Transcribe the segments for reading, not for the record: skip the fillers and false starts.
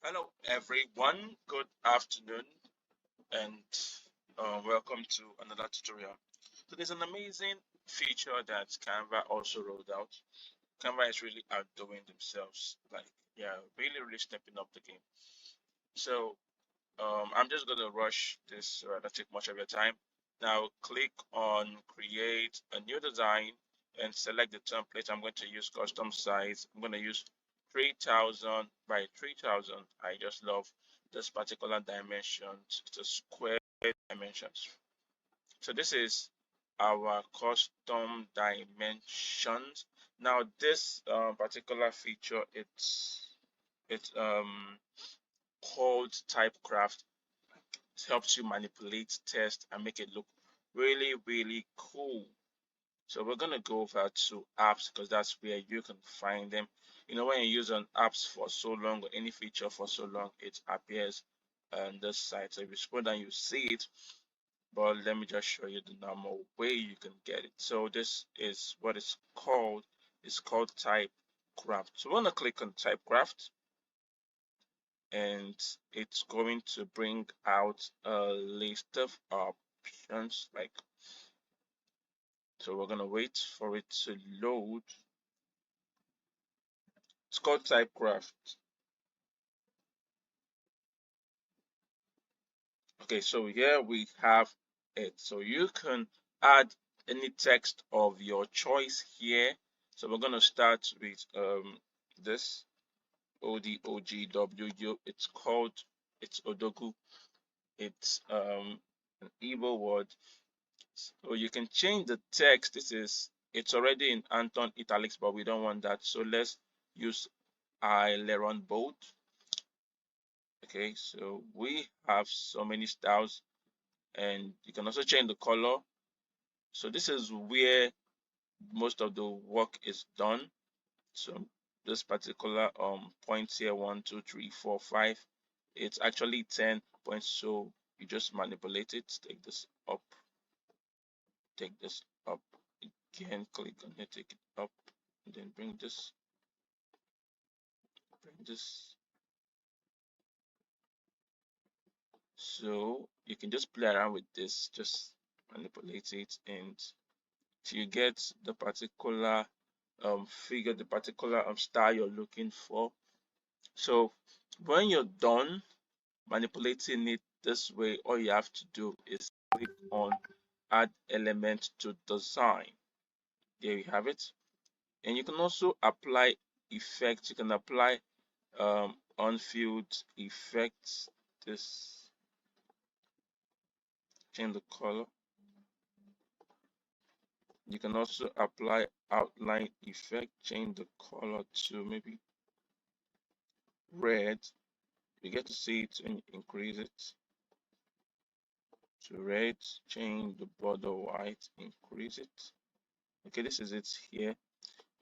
Hello, everyone. Good afternoon, and welcome to another tutorial. So, there's an amazing feature that Canva also rolled out. Canva is really outdoing themselves, like, yeah, really, really stepping up the game. So, I'm just going to rush this so I don't take much of your time. Now, click on Create a new design and select the template. I'm going to use custom size. I'm going to use 3000 by 3000. I just love this particular dimensions. It's a square dimensions. So this is our custom dimensions. Now, this particular feature, it's called Typecraft. It helps you manipulate text and make it look really, really cool. So we're gonna go over to apps because that's where you can find them. You know, when you use an apps for so long or any feature for so long, it appears on this site. So if you scroll down, you see it. But let me just show you the normal way you can get it. So this is what it's called. It's called Typecraft. So we're gonna click on Typecraft and it's going to bring out a list of options, like, so we're going to wait for it to load. It's called Typecraft. Okay, so here we have it. So you can add any text of your choice here. So we're going to start with this ODOGWU. It's Odogu. It's an Igbo word. So you can change the text. It's already in Anton italics, but we don't want that. So let's use aileron bold. Okay, so we have so many styles, and you can also change the color. So this is where most of the work is done. So this particular points here, 1 2 3 4 5, it's actually 10 points. So you just manipulate it. Take this up, take this up again, click on it, take it up, and then bring this. So you can just play around with this, just manipulate it, and till you get the particular figure, the particular style you're looking for. So when you're done manipulating it this way, all you have to do is click on add element to design. There you have it. And you can also apply effects. You can apply on-field effects. This, change the color. You can also apply outline effect, change the color to maybe red. You get to see it and increase it to red, change the border white, increase it. Okay, this is it here.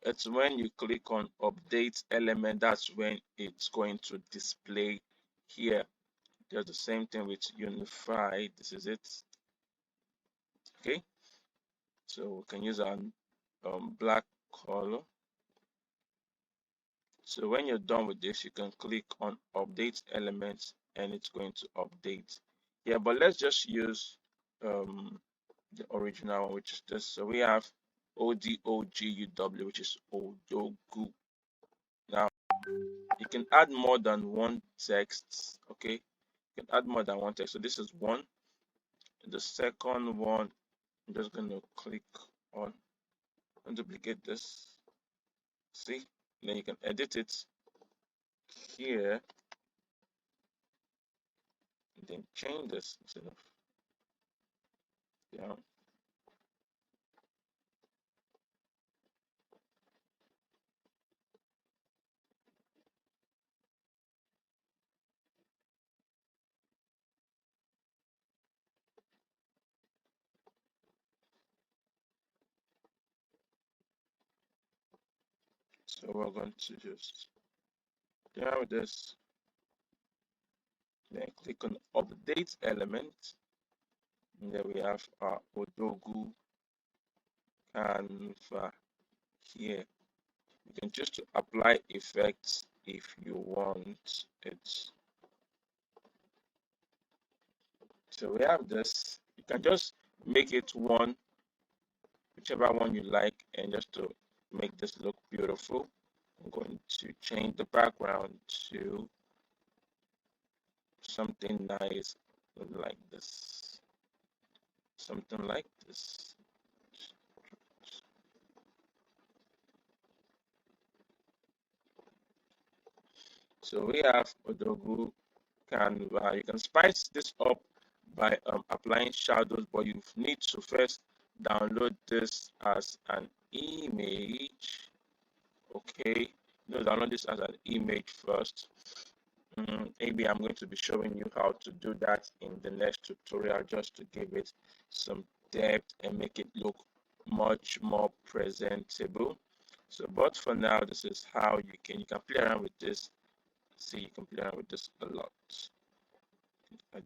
It's when you click on update element, that's when it's going to display here. There's the same thing with unify. This is it. Okay, so we can use a black color. So when you're done with this, you can click on update elements and it's going to update. Yeah, but let's just use the original one, which is this. So we have ODOGUW, which is Odogu. Now you can add more than one text. Okay, you can add more than one text. So this is one. The second one, I'm just going to click on and duplicate this. See, then you can edit it here, and then change this instead of down. So we're going to just down this, then click on update element, and then we have our Odogu Canva here. You can choose to apply effects if you want it. So we have this. You can just make it one, whichever one you like, and just to make this look beautiful, I'm going to change the background to something nice like this. Something like this. So we have Odogu Canva. You can spice this up by applying shadows, but you need to first download this as an image. Okay, download this as an image first. Maybe I'm going to be showing you how to do that in the next tutorial, just to give it some depth and make it look much more presentable. So, but for now, this is how you can play around with this. See, you can play around with this a lot.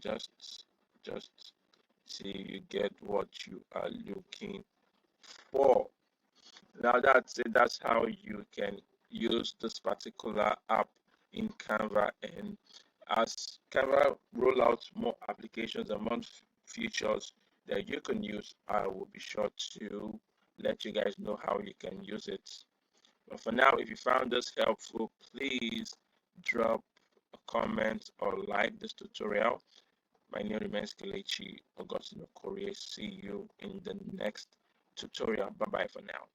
Just see you get what you are looking for. Now that's it. That's how you can use this particular app in Canva. And as Canva roll out more applications and more features that you can use, I will be sure to let you guys know how you can use it. But for now, if you found this helpful, please drop a comment or like this tutorial. My name remains Kelechi Augustine Okorie. See you in the next tutorial. Bye bye for now.